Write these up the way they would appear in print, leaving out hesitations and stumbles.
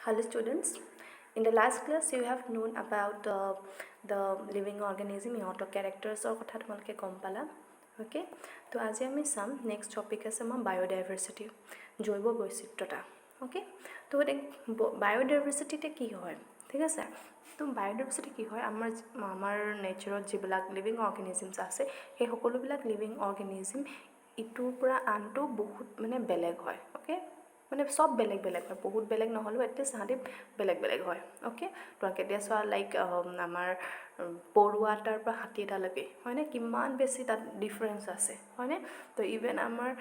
Hello students, in the last class you have known about the living organism, ইহঁতৰ charactersৰ কথা তোমালোকে গম পালা, okay? তো আজি আমি চাম next topic আছে আমাৰ biodiversity, জৈৱ বৈচিত্ৰতা, okay? তো biodiversity কি হয়, ঠিক আছে? তো biodiversity কি হয়, আমাৰ নেচাৰত যিবিলাক লিভিং অৰ্গেনিজমছ আছে সেই সকলোবিলাক লিভিং অৰ্গেনিজম ইটোৰ পৰা আনটো বহুত মানে বেলেগ হয়, okay? মানে সব বেলেগ বেলেগ হয়, বহুত বেলেগ নহ'লেও এটলিষ্ট তাহাঁতি বেলেগ বেলেগ হয়, অ'কে? তোমালোকে এতিয়া চোৱা লাইক আমাৰ পৰুৱা এটাৰ পৰা হাতী এটালৈকে হয়নে, কিমান বেছি তাত ডিফাৰেঞ্চ আছে হয়নে? তো ইভেন আমাৰ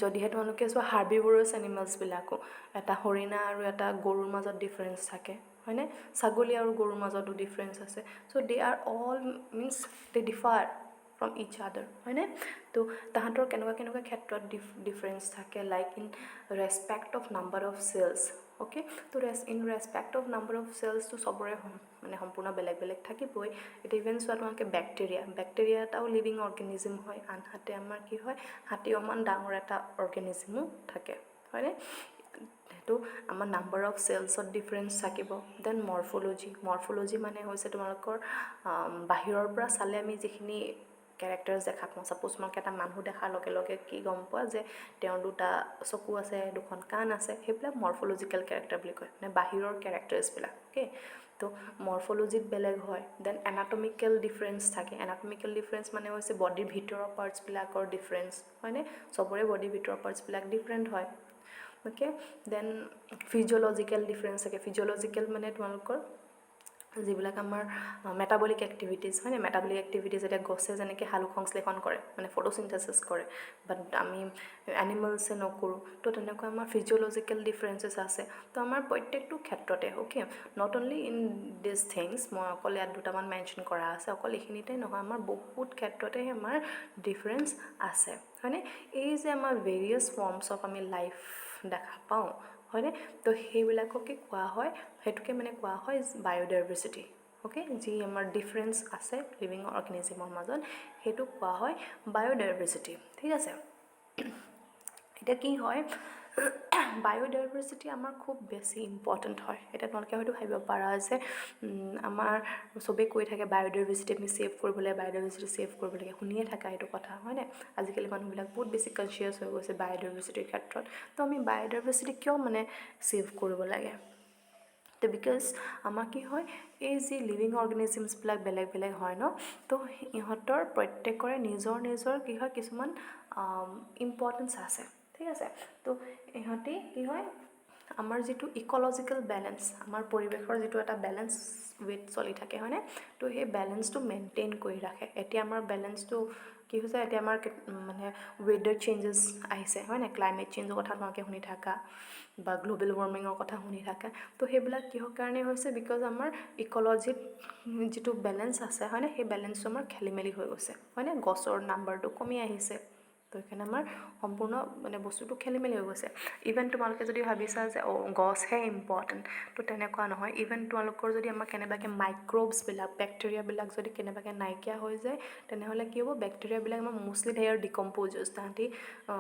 যদিহে তোমালোকে চোৱা হাৰ্বিভোৰাছ এনিমেলছবিলাকো এটা হৰিণা আৰু এটা গৰুৰ মাজত ডিফাৰেঞ্চ থাকে হয়নে, ছাগলী আৰু গৰুৰ মাজতো ডিফাৰেঞ্চ আছে। So' they are all means they differ from each other হয়নে? তো তাহাঁতৰ কেনেকুৱা ক্ষেত্ৰত ডিফাৰেঞ্চ থাকে, like in respect of number of cells, okay? তো in respect of number of চেলছটো চবৰে মানে সম্পূৰ্ণ বেলেগ বেলেগ থাকিবই। এতিয়া ইভেন চোৱা তোমালোকে বেক্টেৰিয়া এটাও লিভিং অৰ্গেনিজম হয়, আনহাতে আমাৰ কি হয়, হাতী অকমান ডাঙৰ এটা অৰ্গেনিজমো থাকে হয়নে? সেইটো আমাৰ নাম্বাৰ অফ চেলছত ডিফাৰেঞ্চ থাকিব। দেন মৰ্ফলজি মানে হৈছে তোমালোকৰ বাহিৰৰ পৰা চালে আমি যিখিনি কেৰেক্টাৰ্ছ দেখা পাওঁ, ছাপ'জ তোমালোকে এটা মানুহ দেখাৰ লগে লগে কি গম পোৱা যে তেওঁৰ দুটা চকু আছে, দুখন কাণ আছে, সেইবিলাক মৰ্ফলজিকেল কেৰেক্টাৰ বুলি কয়, মানে বাহিৰৰ কেৰেক্টাৰ্ছবিলাক, অ'কে? তো মৰ্ফলজিত বেলেগ হয়। দেন এনাটমিকেল ডিফাৰেঞ্চ থাকে, এনাটমিকেল ডিফাৰেঞ্চ মানে হৈছে বডিৰ ভিতৰৰ পাৰ্টছবিলাকৰ ডিফাৰেঞ্চ হয়নে, চবৰে বডিৰ ভিতৰৰ পাৰ্টছবিলাক ডিফাৰেণ্ট হয়, অ'কে? দেন ফিজিঅ'লজিকেল ডিফাৰেঞ্চ থাকে, ফিজিঅ'লজিকেল মানে তোমালোকৰ যিবিলাক আমাৰ মেটাবলিক এক্টিভিটিজ হয়নে, মেটাবলিক এক্টিভিটিজ এতিয়া গছে যেনেকৈ সালোক সংশ্লেষণ কৰে মানে ফটোচিনথেচিছ কৰে, বাট আমি এনিমেলছে নকৰোঁ, তো তেনেকুৱা আমাৰ ফিজিঅ'লজিকেল ডিফাৰেঞ্চেছ আছে। তো আমাৰ প্ৰত্যেকটো ক্ষেত্ৰতে, okay, not only in this things, মই অকল ইয়াত দুটামান মেনশ্যন কৰা আছে, অকল এইখিনিতে নহয়, আমাৰ বহুত ক্ষেত্ৰতে আমাৰ ডিফাৰেঞ্চ আছে হয়নে? এই যে আমাৰ ভেৰিয়াছ ফৰ্মছ অফ আমি লাইফ দেখা পাওঁ হয়নে, তো সেইবিলাককে কোৱা হয়, সেইটোকে মানে কোৱা হয় বায়'ডাইভাৰ্চিটি, অ'কে? যি আমাৰ ডিফাৰেঞ্চ আছে লিভিং অৰ্গেনিজমৰ মাজত সেইটো কোৱা হয় বায়'ডাইভাৰ্চিটি, ঠিক আছে? এতিয়া কি হয়, বায়'ডাইভাৰ্চিটি আমাৰ খুব বেছি ইম্পৰ্টেণ্ট হয়। এতিয়া তোমালোকে হয়তো ভাবিব পাৰা যে আমাৰ চবেই কৈ থাকে বায়'ডাইভাৰ্চিটি আমি ছেভ কৰিব লাগে, বায়'ডাইভাৰ্চিটি ছেভ কৰিব লাগে, শুনিয়ে থাকা এইটো কথা হয়নে? আজিকালি মানুহবিলাক বহুত বেছি কনচিয়াছ হৈ গৈছে বায়'ডাইভাৰ্চিটিৰ ক্ষেত্ৰত। তো আমি বায়'ডাইভাৰ্চিটি কিয় মানে ছেভ কৰিব লাগে? তো বিকজ আমাৰ কি হয়, এই যি লিভিং অৰ্গেনিজমছবিলাক বেলেগ বেলেগ হয় ন, তো ইহঁতৰ প্ৰত্যেকৰে নিজৰ কি হয় কিছুমান ইম্পৰ্টেঞ্চ আছে, ঠিক আছে? তো ইহঁতি কি হয়, আমাৰ যিটো ইক'লজিকেল বেলেঞ্চ, আমাৰ পৰিৱেশৰ যিটো এটা বেলেঞ্চ ৱেত চলি থাকে হয়নে, তো সেই বেলেঞ্চটো মেইনটেইন কৰি ৰাখে। এতিয়া আমাৰ বেলেঞ্চটো কি হৈছে, এতিয়া আমাৰ মানে ৱেডাৰ চেঞ্জেছ আহিছে হয় নাই, ক্লাইমেট চেঞ্জৰ কথা তোমালোকে শুনি থাকা বা গ্ল'বেল ৱাৰ্মিঙৰ কথা শুনি থাকা। তো সেইবিলাক কিহৰ কাৰণে হৈছে, বিকজ আমাৰ ইক'লজিত যিটো বেলেঞ্চ আছে হয়নে, সেই বেলেঞ্চটো আমাৰ খেলি মেলি হৈ গৈছে হয়নে, গছৰ নাম্বাৰটো কমি আহিছে, তো সেইকাৰণে আমাৰ সম্পূৰ্ণ মানে বস্তুটো খেলি মেলি হৈ গৈছে। ইভেন তোমালোকে যদি ভাবিছা যে গছহে ইম্পৰ্টেণ্ট, তো তেনেকুৱা নহয়। ইভেন তোমালোকৰ যদি আমাৰ কেনেবাকৈ মাইক্ৰ'বছবিলাক, বেক্টেৰিয়াবিলাক যদি কেনেবাকৈ নাইকিয়া হৈ যায়, তেনেহ'লে কি হ'ব, বেক্টেৰিয়াবিলাক আমাৰ মোষ্টলি দে আৰ ডিকম্প'জাৰ্ছ, তাহাঁতি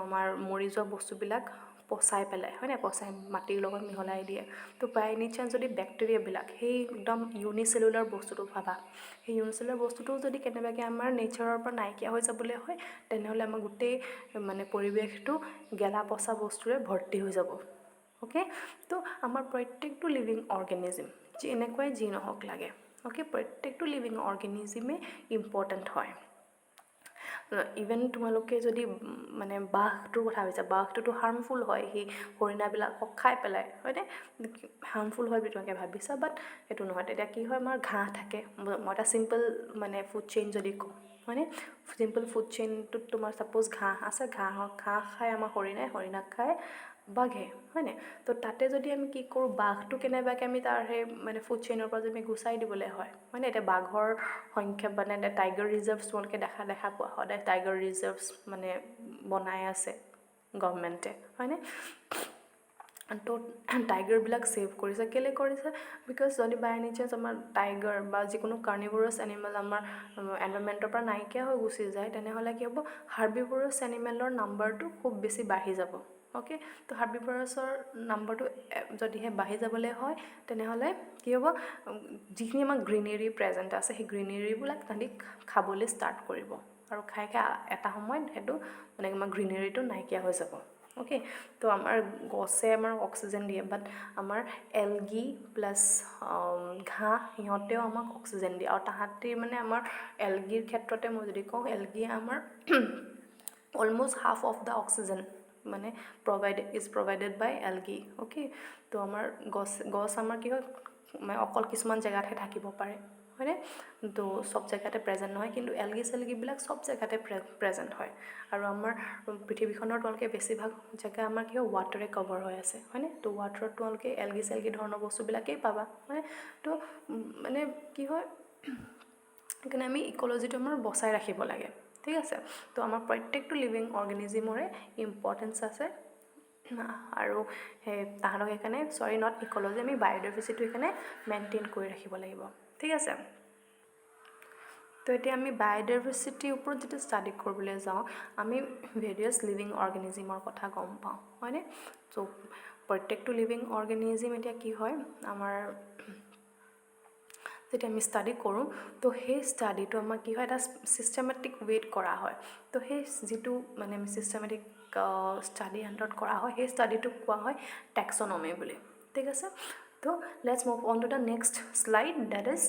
আমাৰ মৰি যোৱা বস্তুবিলাক পচাই পেলাই হয় নাই, পচাই মাটিৰ লগত মিহলাই দিয়ে। তো বাই এনি চান্স যদি বেক্টেৰিয়াবিলাক সেই একদম ইউনিচেলুলাৰ বস্তুটো ভাবা, সেই ইউনিচেলুলাৰ বস্তুটো যদি কেনেবাকৈ আমাৰ নেচাৰৰ পৰা নাইকিয়া হৈ যাবলৈ হয়, তেনেহ'লে আমাৰ গোটেই মানে পৰিৱেশটো গেলা পচা বস্তুৰে ভৰ্তি হৈ যাব, অ'কে? তো আমাৰ প্ৰত্যেকটো লিভিং অৰ্গেনিজম যি এনেকুৱাই যি নহওক লাগে, অ'কে, প্ৰত্যেকটো লিভিং অৰ্গেনিজমেই ইম্পৰ্টেণ্ট হয়। ইভেন তোমালোকে যদি মানে বাঘটোৰ কথা ভাবিছা, বাঘটোতো হাৰ্মফুল হয়, সেই হৰিণাবিলাকক খাই পেলাই হয়নে, হাৰ্মফুল হয় বুলি তোমালোকে ভাবিছা, বাট সেইটো নহয়। তেতিয়া কি হয়, আমাৰ ঘাঁহ থাকে, মই এটা চিম্পল মানে ফুড চেইন যদি কওঁ হয়নে, চিম্পল ফুড চেইনটোত তোমাৰ ছাপ'জ ঘাঁহ আছে, ঘাঁহ খায় আমাৰ হৰিণাক খায় বাঘে হয়নে, তো তাতে যদি আমি কি কৰোঁ, বাঘটো কেনেবাকৈ আমি তাৰ সেই মানে ফুড চেইনৰ পৰা যদি আমি গুচাই দিবলৈ হয় হয়নে, এতিয়া বাঘৰ সংখ্যা মানে টাইগাৰ ৰিজাৰ্ভছ তোমালোকে দেখা পোৱা, সদায় টাইগাৰ ৰিজাৰ্ভছ মানে বনাই আছে গভৰ্ণমেণ্টে হয়নে। তো টাইগাৰবিলাক ছেভ কৰিছে, কেলৈ কৰিছে, বিকজ যদি বাই এনি চান্স আমাৰ টাইগাৰ বা যিকোনো কাৰ্নিভোৰাছ এনিমেল আমাৰ এনভাইৰনমেণ্টৰ পৰা নাইকিয়া হৈ গুচি যায়, তেনেহ'লে কি হ'ব, হাৰ্বিভোৰাছ এনিমেলৰ নাম্বাৰটো খুব বেছি বাঢ়ি যাব অ'কে তো হাৰ্বিভৰাছৰ নাম্বাৰটো যদিহে বাঢ়ি যাবলৈ হয় তেনেহ'লে কি হ'ব যিখিনি আমাৰ গ্ৰীনেৰী প্ৰেজেণ্ট আছে সেই গ্ৰীনেৰীবিলাক তাহাঁতি খাবলৈ ষ্টাৰ্ট কৰিব আৰু খাই এটা সময়ত সেইটো মানে আমাৰ গ্ৰীনেৰীটো নাইকিয়া হৈ যাব অ'কে তো আমাৰ গছে আমাৰ অক্সিজেন দিয়ে বাট আমাৰ এলগি প্লাছ ঘাঁহ সিহঁতেও আমাক অক্সিজেন দিয়ে আৰু তাহাঁতি মানে আমাৰ এলগিৰ ক্ষেত্ৰতে মই যদি কওঁ এলগিয়ে আমাৰ almost half of the oxygen মানে প্ৰভাইডেড বাই এলগি অ'কে তো আমাৰ গছ আমাৰ কি হয় মানে অকল কিছুমান জেগাতহে থাকিব পাৰে হয়নে তো চব জেগাতে প্ৰেজেণ্ট নহয় কিন্তু এলগি চেলগিবিলাক চব জেগাতে প্ৰেজেণ্ট হয় আৰু আমাৰ পৃথিৱীখনৰ তোমালোকে বেছিভাগ জেগা আমাৰ কি হয় ৱাটাৰে কভাৰ হৈ আছে হয়নে তো ৱাটাৰত তোমালোকে এলগি চেলগি ধৰণৰ বস্তুবিলাকেই পাবা হয়নে তো মানে কি হয় সেইকাৰণে আমি ইক'লজিটো আমাৰ বচাই ৰাখিব লাগে ঠিক আছে তো আমাৰ প্ৰত্যেকটো লিভিং অৰ্গেনিজিমৰে ইম্পৰ্টেঞ্চ আছে আৰু সেই তাহাঁতক সেইকাৰণে নট ইক'লজি আমি বায়'ডাইভাৰ্চিটি সেইকাৰণে মেইনটেইন কৰি ৰাখিব লাগিব ঠিক আছে তো এতিয়া আমি বায়'ডাইভাৰ্চিটিৰ ওপৰত যেতিয়া ষ্টাডি কৰিবলৈ যাওঁ আমি ভেৰিয়াছ লিভিং অৰ্গেনিজিমৰ কথা গম পাওঁ হয়নে ত' প্ৰত্যেকটো লিভিং অৰ্গেনিজিম এতিয়া কি হয় আমাৰ যেতিয়া আমি ষ্টাডি কৰোঁ তো সেই ষ্টাডিটো আমাৰ কি হয় এটা ছিষ্টেমেটিক ৱেত কৰা হয় তো সেই যিটো মানে ছিষ্টেমেটিক ষ্টাডি আণ্ডাৰত কৰা হয় সেই ষ্টাডিটোক কোৱা হয় টেক্সনমি বুলি ঠিক আছে তো let's move on to the next slide that is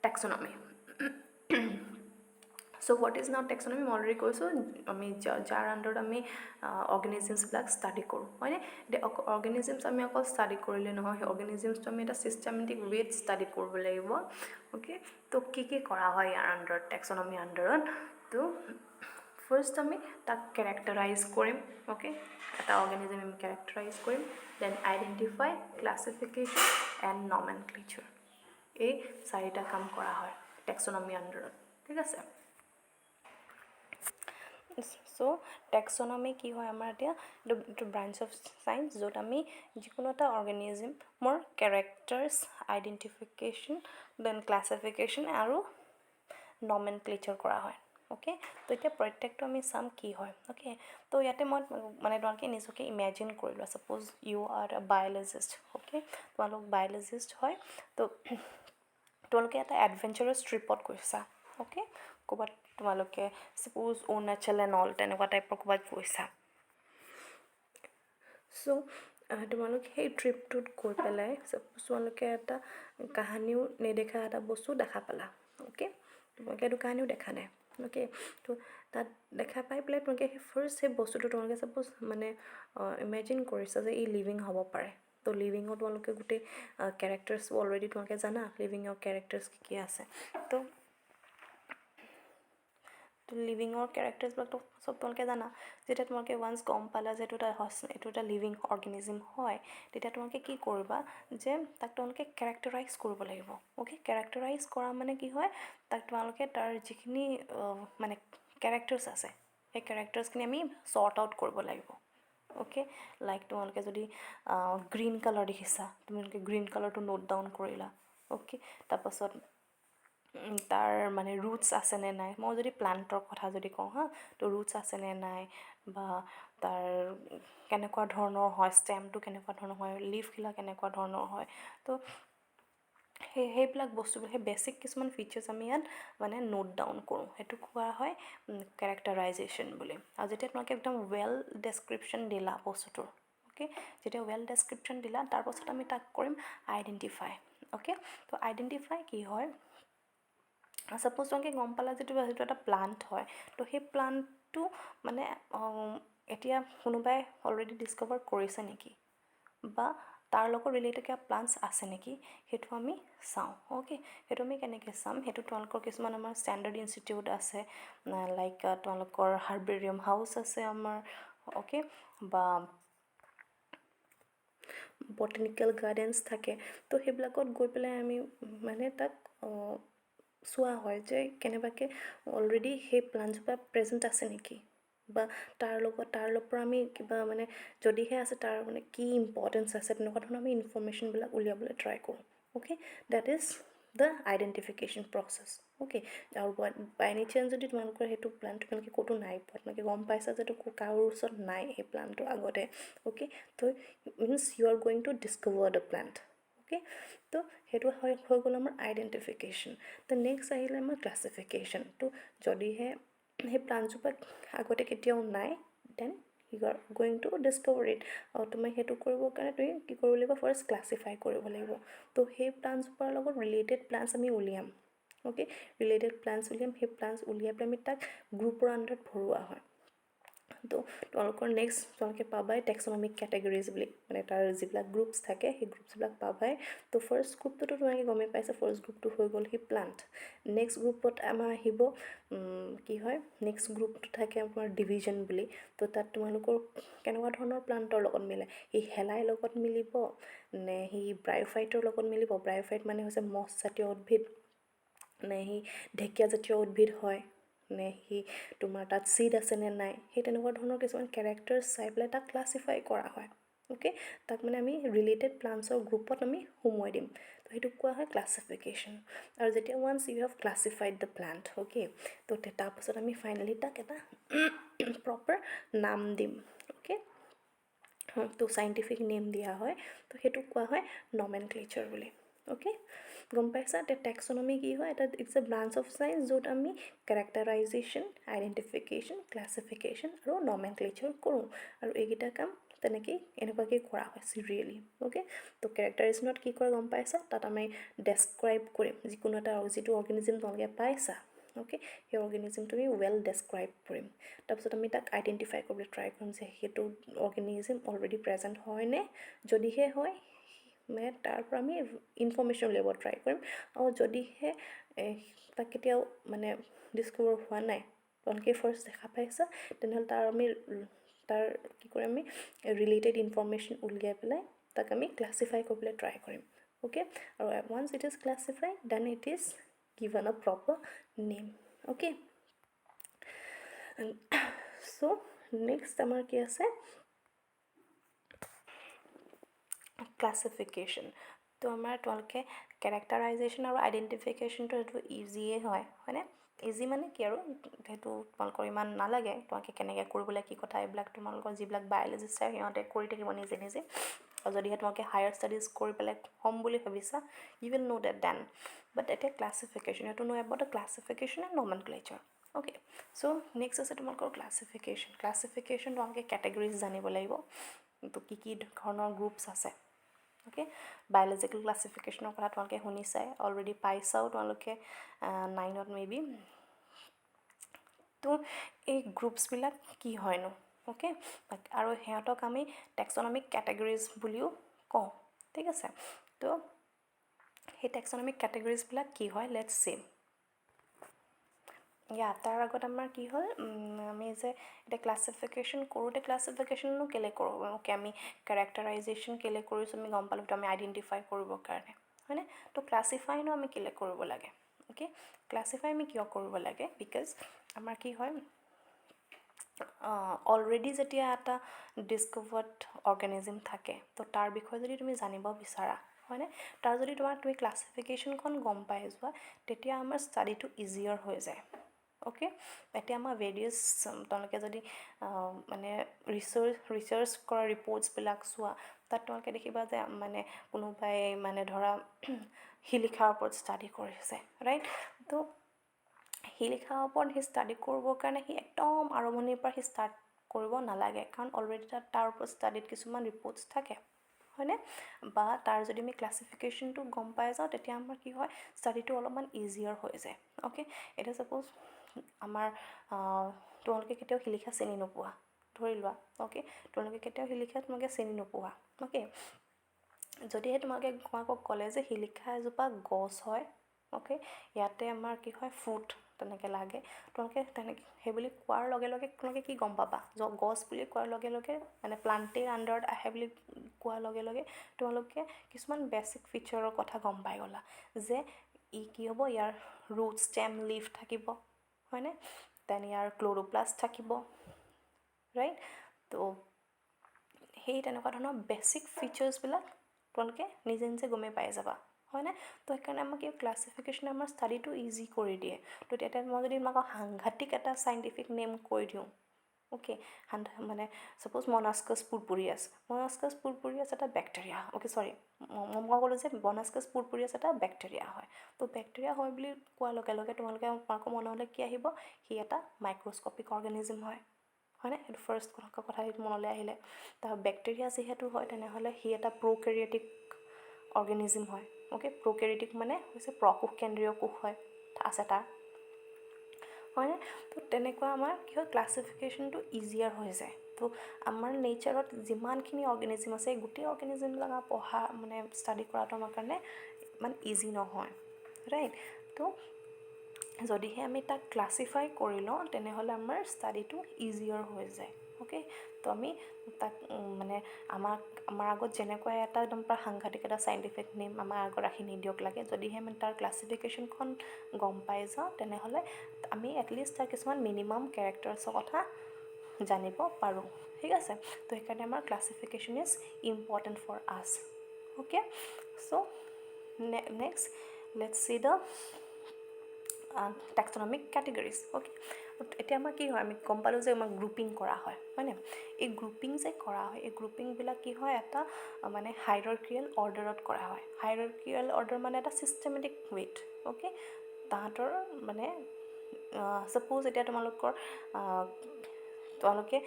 taxonomy so' what is now taxonomy মই অলৰেডি কৈছোঁ আমি যাৰ আণ্ডাৰত আমি অৰ্গেনিজিমছবিলাক ষ্টাডি কৰোঁ হয়নে এতিয়া অৰ্গেনিজিমছ আমি অকল ষ্টাডি কৰিলে নহয় সেই অৰ্গেনিজিমছটো আমি এটা ছিষ্টেমেটিক ৱেত ষ্টাডি কৰিব লাগিব অ'কে তো কি কৰা হয় ইয়াৰ আণ্ডাৰত টেক্সনমি আণ্ডাৰত তো ফাৰ্ষ্ট আমি তাক কেৰেক্টাৰাইজ কৰিম অ'কে এটা অৰ্গেনিজিম আমি কেৰেক্টাৰাইজ কৰিম দেন আইডেণ্টিফাই ক্লাছিফিকেশ্যন এণ্ড নমেনক্লেচাৰ এই চাৰিটা কাম কৰা হয় টেক্সনমি আণ্ডাৰত ঠিক আছে চ' টেক্সনমি কি হয় আমাৰ এতিয়া এইটো ব্ৰাঞ্চ অফ চায়েন্স য'ত আমি যিকোনো এটা অৰ্গেনিজিমৰ কেৰেক্টাৰ্ছ আইডেণ্টিফিকেশ্যন দেন ক্লাছিফিকেশ্যন আৰু নমেনক্লেচাৰ কৰা হয় অ'কে তো এতিয়া প্ৰত্যেকটো আমি চাম কি হয় অ'কে তো ইয়াতে মই মানে তোমালোকে নিজকে ইমেজিন কৰি লোৱা ছাপ'জ ইউ আৰ এ বায়'লজিষ্ট অ'কে তোমালোক বায়'লজিষ্ট হয় তো তোমালোকে এটা এডভেঞ্চাৰাছ ট্ৰিপত গৈছা অ'কে ক'ৰবাত তোমালোকে ছাপ'জ অৰুণাচল এণ্ড অল তেনেকুৱা টাইপৰ ক'ৰবাত গৈছা চ' তোমালোকে সেই ট্ৰিপটোত গৈ পেলাই ছাপ'জ তোমালোকে এটা কাহানিও নেদেখা এটা বস্তু দেখা পালা অ'কে তোমালোকে এইটো কাহানিও দেখা নাই অ'কে তো তাত দেখা পাই পেলাই তোমালোকে সেই ফাৰ্ষ্ট সেই বস্তুটো তোমালোকে ছাপ'জ মানে ইমেজিন কৰিছা যে ই লিভিং হ'ব পাৰে তো লিভিঙৰ তোমালোকে গোটেই কেৰেক্টাৰ্ছ অলৰেডি তোমালোকে জানা লিভিঙৰ কেৰেক্টাৰ্ছ কি আছে তো লিভিঙৰ কেৰেক্টাৰ্ছবিলাকতো চব তোমালোকে জানা যেতিয়া তোমালোকে ওৱান্স গম পালা যে এইটো এটা লিভিং অৰ্গেনিজিম হয় তেতিয়া তোমালোকে কি কৰিবা যে তাক তোমালোকে কেৰেক্টাৰাইজ কৰিব লাগিব অ'কে কেৰেক্টাৰাইজ কৰা মানে কি হয় তাক তোমালোকে তাৰ যিখিনি মানে কেৰেক্টাৰ্ছ আছে সেই কেৰেক্টাৰ্ছখিনি আমি শ্বৰ্ট আউট কৰিব লাগিব অ'কে লাইক তোমালোকে যদি গ্ৰীণ কালাৰ দেখিছা তোমালোকে গ্ৰীণ কালাৰটো নোট ডাউন কৰিলা অ'কে তাৰপাছত তাৰ মানে ৰুটছ আছেনে নাই মই যদি প্লাণ্টৰ কথা যদি কওঁ হা তো ৰুটছ আছেনে নাই বা তাৰ কেনেকুৱা ধৰণৰ হয় ষ্টেমটো কেনেকুৱা ধৰণৰ হয় লিফবিলাক কেনেকুৱা ধৰণৰ হয় তো সেইবিলাক বস্তুবিলাক সেই বেছিক কিছুমান ফিচাৰ্ছ আমি ইয়াত মানে নোট ডাউন কৰোঁ সেইটো কোৱা হয় কেৰেক্টাৰাইজেশ্যন বুলি আৰু যেতিয়া তোমালোকে একদম ৱেল ডেছক্ৰিপশ্যন দিলা বস্তুটোৰ অ'কে যেতিয়া ৱেল ডেছক্ৰিপশ্যন দিলা তাৰপাছত আমি তাক কৰিম আইডেণ্টিফাই অ'কে তো আইডেণ্টিফাই কি হয় ছাপ'জ তোমালোকে গম পালা যে সেইটো এটা প্লাণ্ট হয় তো সেই প্লাণ্টটো মানে এতিয়া কোনোবাই অলৰেডি ডিছকভাৰ কৰিছে নেকি বা তাৰ লগত ৰিলেটেড কিবা প্লাণ্টছ আছে নেকি সেইটো আমি চাওঁ অ'কে সেইটো আমি কেনেকৈ চাম সেইটো তোমালোকৰ কিছুমান আমাৰ ষ্টেণ্ডাৰ্ড ইনষ্টিটিউট আছে লাইক তোমালোকৰ হাৰ্বেৰিয়াম হাউচ আছে আমাৰ অ'কে বা বটানিকেল গাৰ্ডেনছ থাকে তো সেইবিলাকত গৈ পেলাই আমি মানে তাক চোৱা হয় যে কেনেবাকৈ অলৰেডি সেই প্লাণ্টজোপা প্ৰেজেণ্ট আছে নেকি বা তাৰ পৰা আমি কিবা মানে যদিহে আছে তাৰ মানে কি ইম্পৰ্টেঞ্চ আছে তেনেকুৱা ধৰণৰ আমি ইনফৰ্মেশ্যনবিলাক উলিয়াবলৈ ট্ৰাই কৰোঁ okay that is the identification process okay আৰু বাই এনি চান্স যদি তোমালোকৰ সেইটো প্লানটো তোমালোকে ক'তো নাই পোৱা তোমালোকে গম পাইছা যে কাৰো ওচৰত নাই এই প্লানটো আগতে অ'কে তো means you are going to discover the plant okay তো সেইটো হৈ গ'ল আমাৰ আইডেণ্টিফিকেশ্যন তো নেক্সট আহিলে আমাৰ ক্লাছিফিকেশ্যন তো যদিহে সেই প্লানজোপা আগতে কেতিয়াও নাই then you are going to discover it আৰু তুমি সেইটো কৰিবৰ কাৰণে তুমি কি কৰিব লাগিব ফাৰ্ষ্ট ক্লাছিফাই কৰিব লাগিব তো সেই প্লানজোপাৰ লগত ৰিলেটেড প্লানছ আমি উলিয়াম অ'কে ৰিলেটেড প্লানছ উলিয়াম সেই প্লানছ উলিয়াই পেলাই আমি তাক গ্ৰুপৰ আণ্ডাৰত ভৰোৱা হয় তো তোমালোকৰ নেক্সট তোমালোকে পাবাই টেক্সনমিক কেটেগৰিজ বুলি মানে তাৰ যিবিলাক গ্ৰুপছ থাকে সেই গ্ৰুপছবিলাক পাবাই তো ফাৰ্ষ্ট গ্ৰুপটোতো তোমালোকে গমেই পাইছা ফাৰ্ষ্ট গ্ৰুপটো হৈ গ'ল সি প্লান্ট নেক্সট গ্ৰুপত আমাৰ আহিব কি হয় নেক্সট গ্ৰুপটো থাকে আপোনাৰ ডিভিজন বুলি তো তাত তোমালোকৰ কেনেকুৱা ধৰণৰ প্লান্টৰ লগত মিলে সি শেলাই লগত মিলিব নে সি ব্ৰায়োফাইটৰ লগত মিলিব ব্ৰায়োফাইট মানে হৈছে মছজাতীয় উদ্ভিদ নে সি ঢেকীয়াজাতীয় উদ্ভিদ হয় নে সি তোমাৰ তাত চিড আছে নে নাই সেই তেনেকুৱা ধৰণৰ কিছুমান কেৰেক্টাৰ্ছ চাই পেলাই তাক ক্লাছিফাই কৰা হয় অ'কে তাক মানে আমি ৰিলেটেড প্লান্টছৰ গ্ৰুপত আমি সোমোৱাই দিম তো সেইটোক কোৱা হয় ক্লাছিফিকেশ্যন আৰু যেতিয়া once you have classified the plant okay তো তাৰপাছত আমি ফাইনেলি তাক এটা প্ৰপাৰ নাম দিম অ'কে তো চাইণ্টিফিক নেম দিয়া হয় তো সেইটোক কোৱা হয় নমেনক্লেচাৰ বুলি অ'কে গম পাইছা টেক্সনমি কি হয় এটা it's a branch of science য'ত আমি কেৰেক্টাৰাইজেশ্যন আইডেণ্টিফিকেশ্যন ক্লাছিফিকেশ্যন আৰু নমেনক্লেচাৰ কৰোঁ আৰু এইকেইটা কাম তেনেকেই এনেকুৱাকৈ কৰা হয় চিৰিয়েলি অ'কে তো কেৰেক্টাৰাইজেশ্যনত কি কৰে গম পাইছা তাত আমি ডেছক্ৰাইব কৰিম যিকোনো এটা যিটো অৰ্গেনিজিম তোমালোকে পাইছা অ'কে সেই অৰ্গেনিজিমটো আমি ৱেল ডেছক্ৰাইব কৰিম তাৰপিছত আমি তাক আইডেণ্টিফাই কৰিবলৈ ট্ৰাই কৰিম যে সেইটো অৰ্গেনিজিম অলৰেডি প্ৰেজেণ্ট হয়নে যদিহে হয় মানে তাৰ পৰা আমি ইনফৰ্মেশ্যন উলিয়াব ট্ৰাই কৰিম আৰু যদিহে তাক কেতিয়াও মানে ডিছকভাৰ হোৱা নাই তোমালোকে ফাৰ্ষ্ট দেখা পাইছা তেনেহ'লে তাৰ কি কৰিম আমি ৰিলেটেড ইনফৰ্মেশ্যন উলিয়াই পেলাই তাক আমি ক্লাছিফাই কৰিবলৈ ট্ৰাই কৰিম অ'কে আৰু once it is classified then it is given a proper name okay so next আমাৰ কি আছে ক্লাছিফিকেশ্যন তো আমাৰ তোমালোকে কেৰেক্টাৰাইজেশ্যন আৰু আইডেণ্টিফিকেশ্যনটো সেইটো ইজিয়ে হয়নে ইজি মানে কি আৰু সেইটো তোমালোকৰ ইমান নালাগে তোমালোকে কেনেকৈ কৰিবলৈ কি কথা এইবিলাক তোমালোকৰ যিবিলাক বায়'লজিষ্ট আছে সিহঁতে কৰি থাকিব নিজে নিজে আৰু যদিহে তোমালোকে হায়াৰ ষ্টাডিজ কৰি পেলাই হ'ম বুলি ভাবিছা you will know' that then but এতিয়া ক্লাছিফিকেশ্যন এইটো know' about the classification and nomenclature okay so' next আছে তোমালোকৰ ক্লাছিফিকেশ্যন তোমালোকে কেটেগৰিজ জানিব লাগিব তো কি ধৰণৰ গ্ৰুপছ আছে অ'কে বায়'লজিকেল ক্লাছিফিকেশ্যনৰ কথা তোমালোকে শুনিছাই অলৰেডি পাইছাও তোমালোকে 9ত মেবি তো এই গ্ৰুপছবিলাক কি হয়নো অ'কে আৰু সিহঁতক আমি টেক্সনমিক কেটেগৰিজ বুলিও কওঁ ঠিক আছে তো সেই টেক্সনমিক কেটেগৰিজবিলাক কি হয় লেটছ চি তাৰ আগত আমাৰ কি হ'ল আমি যে এতিয়া ক্লাছিফিকেশ্যন কৰোঁতে ক্লাছিফিকেশ্যনো কেলৈ কৰোঁ অ'কে আমি কেৰেক্টাৰাইজেশ্যন কেলৈ কৰিছোঁ আমি গম পালোঁ আমি আইডেণ্টিফাই কৰিবৰ কাৰণে হয়নে তো ক্লাছিফাইনো আমি কেলৈ কৰিব লাগে অ'কে ক্লাছিফাই আমি কিয় কৰিব লাগে বিকজ আমাৰ কি হয় অলৰেডি যেতিয়া এটা ডিছকভাৰ্ড অৰ্গেনিজিম থাকে তো তাৰ বিষয়ে যদি তুমি জানিব বিচাৰা হয়নে তাৰ যদি তুমি ক্লাছিফিকেশ্যনখন গম পাই যোৱা তেতিয়া আমাৰ ষ্টাডিটো ইজিয়াৰ হৈ যায় অ'কে এতিয়া আমাৰ ভেৰিয়াছ তোমালোকে যদি মানে ৰিচাৰ্চ কৰা ৰিপৰ্টছবিলাক চোৱা তাত তোমালোকে দেখিবা যে মানে কোনোবাই মানে ধৰা শিলিখাৰ ওপৰত ষ্টাডি কৰিছে ৰাইট তো শিলিখাৰ ওপৰত সি ষ্টাডি কৰিবৰ কাৰণে সি একদম আৰম্ভণিৰ পৰা সি ষ্টাৰ্ট কৰিব নালাগে কাৰণ অলৰেডি তাৰ ওপৰত ষ্টাডিত কিছুমান ৰিপৰ্টছ থাকে হয়নে বা তাৰ যদি আমি ক্লাছিফিকেশ্যনটো গম পাই যাওঁ তেতিয়া আমাৰ কি হয় ষ্টাডিটো অলপমান ইজিয়াৰ হৈ যায় অ'কে এতিয়া ছাপ'জ আমাৰ তোমালোকে কেতিয়াও শিলিখা চিনি নোপোৱা ধৰি লোৱা অ'কে তোমালোকে কেতিয়াও শিলিখা চিনি নোপোৱা অ'কে যদিহে তোমালোকক ক'লে যে শিলিখা এজোপা গছ হয় অ'কে ইয়াতে আমাৰ কি হয় ফুট তেনেকৈ লাগে তোমালোকে সেইবুলি কোৱাৰ লগে লগে তোমালোকে কি গম পাবা গছ বুলি কোৱাৰ লগে লগে মানে প্লাণ্টেৰ আণ্ডাৰত আহে বুলি কোৱাৰ লগে লগে তোমালোকে কিছুমান বেছিক ফিচাৰৰ কথা গম পাই গ'লা যে ই কি হ'ব ইয়াৰ ৰুট ষ্টেম লিফ থাকিব হয়নে দেন ইয়াৰ ক্ল'ৰ'প্লাষ্ট থাকিব ৰাইট তো সেই তেনেকুৱা ধৰণৰ বেছিক ফিচাৰ্ছবিলাক তোমালোকে নিজে নিজে গমেই পাই যাবা হয়নে? তো সেইকাৰণে আমাক এই ক্লাছিফিকেশ্যনে আমাৰ ষ্টাডিটো ইজি কৰি দিয়ে। তো তেতিয়া মই যদি তোমাক সাংঘাতিক এটা চাইণ্টিফিক নেম কৈ দিওঁ, অ'কে, মানে ছাপ'জ মনাস্কাছ পুৰপুৰিয়াছ। মনাস্কাছ পুৰপুৰিয়াছ এটা বেক্টেৰিয়া, অ'কে চৰি, মই ক'লোঁ যে মনাস্কাছ পুৰপুৰিয়াছ এটা বেক্টেৰিয়া হয়। তো বেক্টেৰিয়া হয় বুলি কোৱাৰ লগে লগে তোমালোকৰ মনলৈ কি আহিব? সি এটা মাইক্ৰস্কপিক অৰ্গেনিজিম হয়, হয়নে? সেইটো ফাৰ্ষ্ট কথা মনলৈ আহিলে। তাৰ বেক্টেৰিয়া যিহেতু হয় তেনেহ'লে সি এটা প্ৰ'কেৰিয়েটিক অৰ্গেনিজিম হয়, অ'কে। প্ৰ'কেৰিয়েটিক মানে হৈছে প্ৰকোষ কেন্দ্ৰীয় কোষ হয়, আছে তাৰ, হয়নে? তো তেনেকুৱা আমাৰ কি হয়, ক্লাছিফিকেশ্যনটো ইজিয়াৰ হৈ যায়। তো আমাৰ নেচাৰত যিমানখিনি অৰ্গেনিজিম আছে, গোটেই অৰ্গেনিজিমবিলাক পঢ়া মানে ষ্টাডি কৰাটো আমাৰ কাৰণে ইমান ইজি নহয়, ৰাইট? তো যদিহে আমি তাক ক্লাছিফাই কৰি লওঁ তেনেহ'লে আমাৰ ষ্টাডিটো ইজিয়াৰ হৈ যায়, অ'কে। তো আমি তাক মানে আমাৰ আগত যেনেকুৱা এটা একদম পৰা সাংঘাতিক এটা চাইণ্টিফিক নেম আমাৰ আগত ৰাখি নিদিয়ক লাগে, যদিহে আমি তাৰ ক্লাছিফিকেশ্যনখন গম পাই যাওঁ তেনেহ'লে আমি এটলিষ্ট তাৰ কিছুমান মিনিমাম কেৰেক্টাৰ্ছৰ কথা জানিব পাৰোঁ, ঠিক আছে? তো সেইকাৰণে আমাৰ classification is important for us, okay. So' next let's see the taxonomic categories, okay. এতিয়া আমাৰ কি হয়, আমি গম পালোঁ যে আমাক গ্ৰুপিং কৰা হয়, হয়নে? এই গ্ৰুপিং যে কৰা হয়, এই গ্ৰুপিংবিলাক কি হয়, এটা মানে হাইৰাৰ্কিয়েল অৰ্ডাৰত কৰা হয়। হাইৰাৰ্কিয়েল অৰ্ডাৰ মানে এটা ছিষ্টেমেটিক ৱেত, অ'কে। তাহাঁতৰ মানে ছাপ'জ এতিয়া তোমালোকে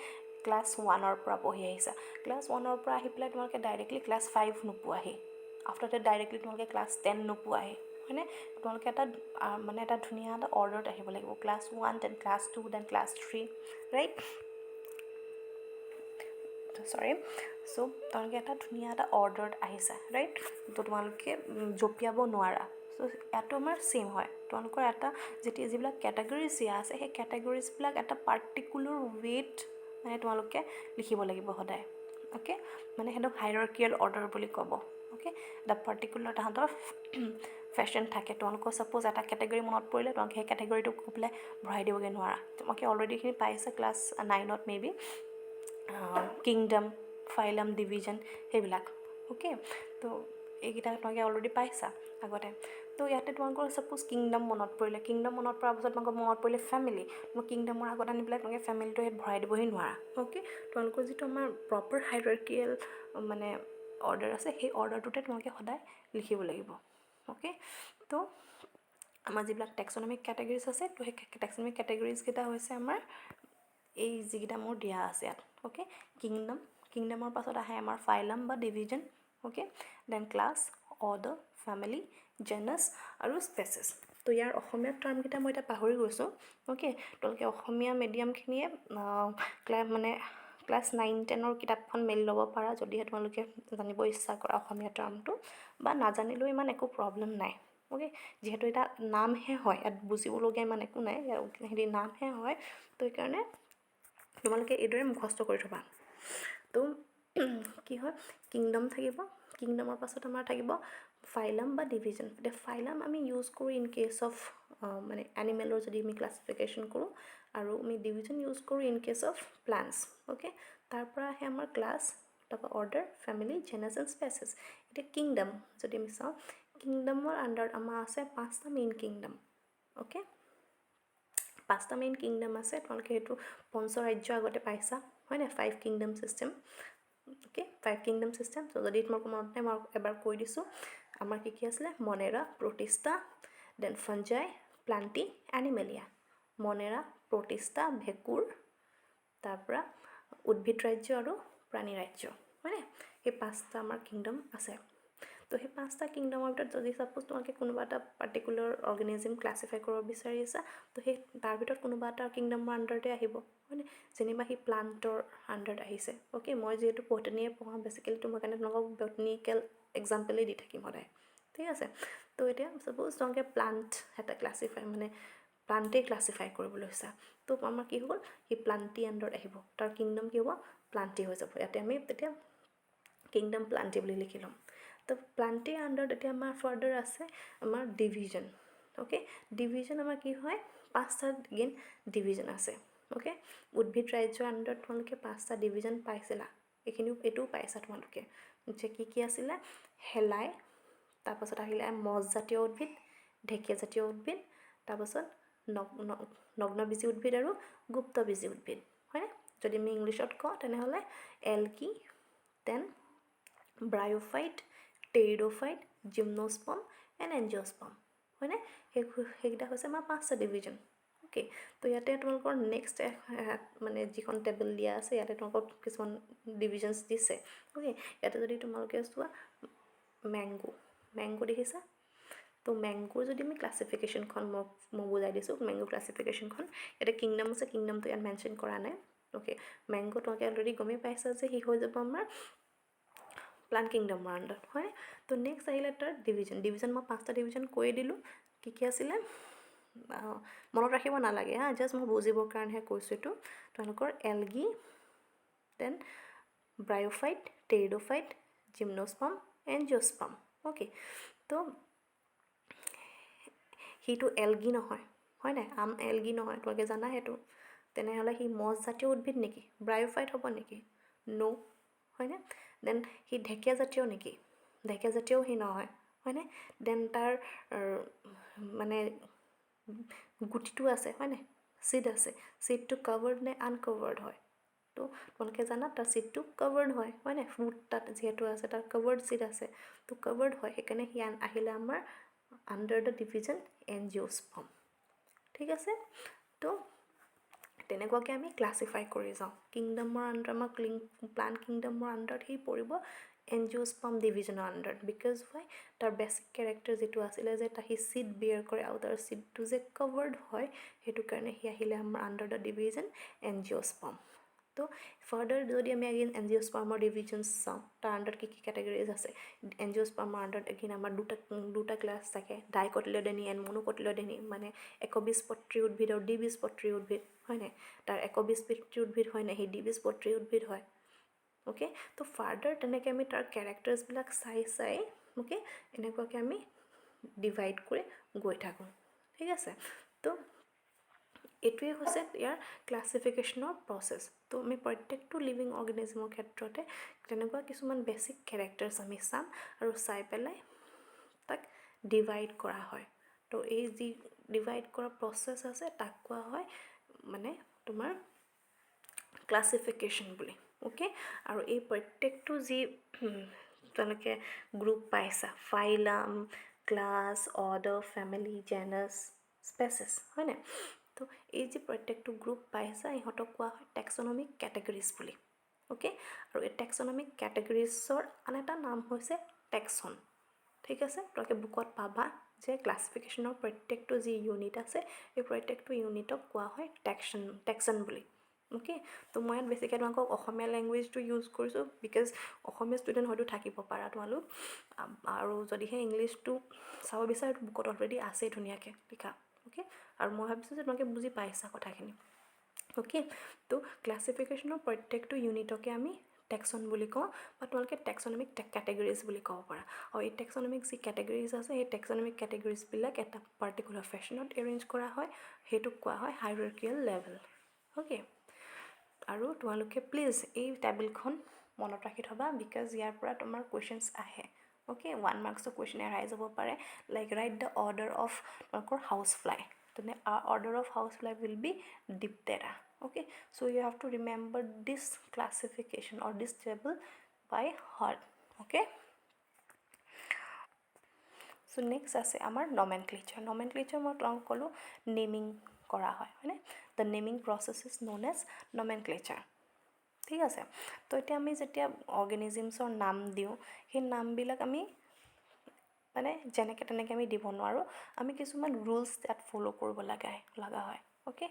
ক্লাছ 1ৰ পৰা পঢ়ি আহিছা, ক্লাছ 1ৰ পৰা আহি পেলাই তোমালোকে ডাইৰেক্টলি ক্লাছ 5 নোপোৱাহি, আফটাৰ ডেট ডাইৰেক্টলি তোমালোকে ক্লাছ 10 নোপোৱাহি, হয়নে? তোমালোকে এটা মানে এটা ধুনীয়া এটা অৰ্ডাৰত আহিব লাগিব, class 1 then class 2 then class 3, right? Sorry. So' তোমালোকে এটা ধুনীয়া এটা অৰ্ডাৰত আহিছা, ৰাইট? তো তোমালোকে জঁপিয়াব নোৱাৰা। চ' ইয়াতো আমাৰ ছেইম হয়, তোমালোকৰ এটা যিবিলাক কেটেগৰিজ দিয়া আছে, সেই কেটেগৰিজবিলাক এটা পাৰ্টিকুলাৰ ৱেত মানে তোমালোকে লিখিব লাগিব সদায়, অ'কে। মানে সিহঁতক হাইৰাৰ্কিয়েল অৰ্ডাৰ বুলি ক'ব, অ'কে। এটা পাৰ্টিকুলাৰ তাহাঁতৰ ফেশ্বন থাকে। তোমালোকৰ ছাপ'জ এটা কেটেগৰী মনত পৰিলে, তোমালোকে সেই কেটেগৰীটোক কৈ পেলাই ভৰাই দিবগৈ নোৱাৰা। তোমালোকে অলৰেডি এইখিনি পাইছে ক্লাছ 9ত maybe, kingdom, phylum, division, সেইবিলাক, অ'কে। তো এইকেইটা তোমালোকে অলৰেডি পাইছা আগতে। তো ইয়াতে তোমালোকৰ ছাপ'জ কিংডম মনত পৰিলে, কিংডম মনত পৰাৰ পাছত তোমালোকৰ মনত পৰিলে ফেমিলি, তোমাক কিংডমৰ আগত আনি পেলাই তোমালোকে ফেমিলিটো ইয়াত ভৰাই দিবহি নোৱাৰা, অ'কে। তোমালোকৰ যিটো আমাৰ প্ৰপাৰ হাইৰাৰ্কিয়েল মানে অৰ্ডাৰ আছে, সেই অৰ্ডাৰটোতে তোমালোকে সদায় লিখিব লাগিব, অ'কে। তো আমাৰ যিবিলাক টেক্সনমিক কেটেগৰিজ আছে, তো সেই টেক্সনমিক কেটেগৰিজকেইটা হৈছে আমাৰ এই যিকেইটা মোৰ দিয়া আছে ইয়াত, অ'কে। কিংডমৰ পাছত আহে আমাৰ ফাইলাম বা division, okay. Then class, order, family, genus আৰু স্পেচেছ। তো ইয়াৰ অসমীয়া টাৰ্মকেইটা মই এতিয়া পাহৰি গৈছোঁ, অ'কে। তোমালোকে অসমীয়া মিডিয়ামখিনিয়ে মানে ক্লাছ 9-10ৰ কিতাপখন মেলি ল'ব পাৰা, যদিহে তোমালোকে জানিব ইচ্ছা কৰা অসমীয়া টাৰ্মটো, বা নাজানিলেও ইমান একো প্ৰব্লেম নাই, অ'কে। যিহেতু এটা নামহে হয়, ইয়াত বুজিবলগীয়া ইমান একো নাই, হেৰি নামহে হয়। তো সেইকাৰণে তোমালোকে এইদৰে মুখস্থ কৰি থ'বা। তো কি হয়, কিংডম থাকিব, কিংডমৰ পাছত আমাৰ থাকিব ফাইলাম বা ডিভিজন। এতিয়া ফাইলাম আমি ইউজ কৰোঁ ইন কেছ অফ মানে এনিমেলৰ যদি আমি ক্লাছিফিকেশ্যন কৰোঁ, আৰু আমি ডিভিজন ইউজ কৰোঁ in case of plants, okay. তাৰপৰা আহে আমাৰ ক্লাছ, তাৰপৰা order, family, genus and species. এতিয়া কিংডম যদি আমি চাওঁ, কিংডমৰ আণ্ডাৰত আমাৰ আছে 5টা মেইন কিংডম, অ'কে। 5টা মেইন কিংডম আছে, তোমালোকে সেইটো পঞ্চৰাজ্য আগতে পাইছা, হয়নে? 5 kingdom system, okay. 5 kingdom system. So' যদি তোমালোকৰ মনত নাই, মই এবাৰ কৈ দিছোঁ, আমাৰ কি কি আছিলে? Monera, Protista, then Fungi, Plantae, Animalia. Monera, Protista, ভেঁকুৰ, তাৰপৰা উদ্ভিদ ৰাজ্য আৰু প্ৰাণী ৰাজ্য, হয়নে? সেই 5টা আমাৰ কিংডম আছে। তো সেই 5টা কিংডমৰ ভিতৰত যদি ছাপ'জ তোমালোকে কোনোবা এটা পাৰ্টিকুলাৰ অৰ্গেনিজিম ক্লাছিফাই কৰিব বিচাৰি আছা, তো সেই তাৰ ভিতৰত কোনোবা এটা কিংডমৰ আণ্ডাৰতে আহিব, হয়নে? যেনিবা সি প্লাণ্টৰ আণ্ডাৰত আহিছে, অ'কে। মই যিহেতু বটানীয়ে পঢ়াওঁ, বেচিকেলি মই কাৰণে তোমালোকক বটানিকেল এক্সাম্পলেই দি থাকিম সদায়, ঠিক আছে। তো এতিয়া ছাপ'জ তোমালোকে প্লাণ্ট এটা প্লাণ্টেই ক্লাছিফাই কৰিবলৈ লৈছা, তো আমাৰ কি হ'ল, সি প্লাণ্টি আণ্ডাৰত আহিব, তাৰ কিংডম কি হ'ব? প্লাণ্টি হৈ যাব। ইয়াতে আমি তেতিয়া কিংডম প্লাণ্টি বুলি লিখি ল'ম। তো প্লাণ্টিৰ আণ্ডাৰত এতিয়া আমাৰ ফাৰ্ডাৰ আছে আমাৰ ডিভিজন, অ'কে। ডিভিজন আমাৰ কি হয়? 5টা এগেইন ডিভিজন আছে, অ'কে। উদ্ভিদ ৰাজ্যৰ আণ্ডাৰত তোমালোকে 5টা ডিভিজন পাইছিলা, এইটোও পাইছা তোমালোকে, যে কি কি আছিলে? শেলাই, তাৰপাছত আহিলে মছজাতীয় উদ্ভিদ, ঢেকীয়াজাতীয় উদ্ভিদ, তাৰপাছত নগ্নবীজী উদ্ভিদ আৰু গুপ্তবীজী উদ্ভিদ, হয়নে? যদি আমি ইংলিছত কওঁ তেনেহ'লে এলগি, দেন ব্ৰায়োফাইট, টেৰিডোফাইট, জিমনোস্পাৰ্ম এণ্ড এনজিঅ'স্পাৰ্ম, হয়নে? সেইকেইটা হৈছে আমাৰ 5টা ডিভিজন। অ'কে, তো ইয়াতে তোমালোকৰ নেক্সট মানে যিখন টেবল দিয়া আছে ইয়াতে তোমালোকৰ কিছুমান ডিভিজনছ দিছে। অ'কে, ইয়াতে যদি তোমালোকে চোৱা মেংগো দেখিছা? তো মেংগোৰ যদি আমি ক্লাছিফিকেশ্যনখন মই বুজাই দিছোঁ, মেংগো ক্লাছিফিকেশ্যনখন ইয়াতে কিংডম আছে, কিংডমটো ইয়াত মেনশ্যন কৰা নাই। অ'কে, মেংগো তোমালোকে অলৰেডি গমেই পাইছা যে সি হৈ যাব আমাৰ প্লান্ট কিংডমৰ আণ্ডাৰত, হয়? তো নেক্সট আহিলে তাৰ ডিভিজন মই 5টা ডিভিজন কৈ দিলোঁ। কি কি আছিলে মনত ৰাখিব নালাগে হা, জাষ্ট মই বুজিবৰ কাৰণেহে কৈছোঁ এইটো। তেওঁলোকৰ এলগি, দেন ব্ৰায়োফাইট, টেৰিডোফাইট, জিমনোস্পাৰ্ম, এনজিঅ'স্পাৰ্ম। অ'কে, তো সিটো এলগি নহয়, হয় নাই? এলগি নহয়, তোমালোকে জানা সেইটো। তেনেহ'লে সি মছজাতীয় উদ্ভিদ নেকি? ব্ৰায়োফাইট হ'ব নেকি? নো, হয়নে? দেন সি ঢেকীয়াজাতীয় নেকি? ঢেকীয়াজাতীয়ও সি নহয়, হয়নে? দেন তাৰ মানে গুটিটো আছে, হয়নে? চিড আছে, চিডটো কাভাৰ্ড নে আনকভাৰ্ড হয়? তো তোমালোকে জানা তাৰ চিডটো কাভাৰ্ড হয়, হয়নে? ফ্ৰুট তাত যিহেতু আছে তাৰ কাভাৰ্ড চিড আছে, তো কাভাৰ্ড হয়, সেইকাৰণে সি আহিলে আমাৰ আণ্ডাৰ দ্য ডিভিজন এনজিঅ'স্পাৰ্ম। ঠিক আছে, তো তেনেকুৱাকৈ আমি ক্লাছিফাই কৰি যাওঁ। কিংডমৰ আণ্ডাৰ আমাৰ প্লান্ট কিংডমৰ আণ্ডাৰত সি পৰিব এনজিঅ'স্পাৰ্ম ডিভিজনৰ আণ্ডাৰত। বিকজ হয় তাৰ বেছিক কেৰেক্টাৰ যিটো আছিলে যে সি চিড বিয়াৰ কৰে আৰু তাৰ চিডটো যে কাভাৰ্ড হয়, সেইটো কাৰণে সি আহিলে আমাৰ আণ্ডাৰ দ্য ডিভিজন এনজিঅ'স্পাৰ্ম। তো ফাৰ্ডাৰ যদি আমি এগেইন এনজিঅ'স্পাৰ্মৰ ডিভিজনছ চাওঁ, তাৰ আণ্ডাৰত কি কি কেটেগৰিজ আছে? এনজিঅ'স্পাৰ্মৰ আণ্ডাৰত এগেইন আমাৰ দুটা ক্লাছ থাকে, ডাইকটিলিডেনি এণ্ড মনোকটিলিডেনি, মানে একবীজপত্ৰী উদ্ভিদ আৰু দ্বিবীজপত্ৰী উদ্ভিদ, হয়নে? তাৰ একবীজপত্ৰী উদ্ভিদ হয় নে, সেই দ্বিবীজপত্ৰী উদ্ভিদ হয়। অ'কে, তো ফাৰ্ডাৰ তেনেকৈ আমি তাৰ কেৰেক্টাৰ্ছবিলাক চাই অ'কে এনেকুৱাকৈ আমি ডিভাইড কৰি গৈ থাকোঁ। ঠিক আছে, তো এইটোৱে হৈছে ইয়াৰ ক্লাছিফিকেশ্যনৰ প্ৰচেছ। তো আমি প্ৰত্যেকটো লিভিং অৰ্গেনিজমৰ ক্ষেত্ৰতে তেনেকুৱা কিছুমান বেছিক কেৰেক্টাৰ্ছ আমি চাম আৰু চাই পেলাই তাক ডিভাইড কৰা হয়। তো এই যি ডিভাইড কৰা প্ৰচেছ আছে তাক কোৱা হয় মানে তোমাৰ ক্লাছিফিকেশ্যন বুলি। অ'কে, আৰু এই প্ৰত্যেকটো যি তেওঁলোকে গ্ৰুপ পাইছা, phylum, class, order, family, genus, species, হয়নে? তো এই যি প্ৰত্যেকটো গ্ৰুপ পাইছা ইহঁতক কোৱা হয় টেক্সনমিক কেটেগৰিজ বুলি। অ'কে, আৰু এই টেক্সনমিক কেটেগৰিজৰ আন এটা নাম হৈছে টেক্সন। ঠিক আছে, তোমালোকে বুকত পাবা যে ক্লাছিফিকেশ্যনৰ প্ৰত্যেকটো যি ইউনিট আছে এই প্ৰত্যেকটো ইউনিটক কোৱা হয় টেক্সন বুলি। অ'কে, তো মই ইয়াত বেছিকৈ তোমালোকক অসমীয়া লেংগুৱেজটো ইউজ কৰিছোঁ বিকজ অসমীয়া ষ্টুডেণ্ট হয়তো থাকিব পাৰা তোমালোক, আৰু যদিহে ইংলিছটো চাব বিচাৰে বুকত অলৰেডি আছেই ধুনীয়াকৈ লিখা। অ'কে, আৰু মই ভাবিছোঁ যে তোমালোকে বুজি পাইছা কথাখিনি। অ'কে, তো ক্লাছিফিকেশ্যনৰ প্ৰত্যেকটো ইউনিটকে আমি টেক্সন বুলি কওঁ, বা তোমালোকে টেক্সনমিক কেটেগৰিজ বুলি ক'ব পাৰা। আৰু এই টেক্সনমিক যি কেটেগৰিজ আছে সেই টেক্সনমিক কেটেগৰিজবিলাক এটা পাৰ্টিকুলাৰ ফেশ্বনত এৰেঞ্জ কৰা হয়, সেইটোক কোৱা হয় হাইৰাৰ্কিয়েল লেভেল। অ'কে, আৰু তোমালোকে প্লিজ এই টেবুলখন মনত ৰাখি থ'বা বিকজ ইয়াৰ পৰা তোমাৰ কুৱেশ্যনছ আহে। অ'কে, 1 মাৰ্কছৰ কুৱেশ্যন এৰাই যাব পাৰে, like write the order of তোমালোকৰ হাউচ ফ্লাই। তেনে order of house fly will be Diptera. Okay, so you have to remember this classification or this table by heart. Okay, so next আছে আমাৰ nomenclature মই তোমাক ক'লোঁ naming কৰা হয়, হয়নে? The naming process is known as nomenclature. ঠিক আছে, তো এতিয়া আমি যেতিয়া অৰ্গেনিজিমছৰ নাম দিওঁ সেই নামবিলাক আমি মানে যেনেকৈ তেনেকৈ আমি দিব নোৱাৰোঁ, আমি কিছুমান ৰুলছ তাত ফ'ল' কৰিব লগা হয়। অ'কে,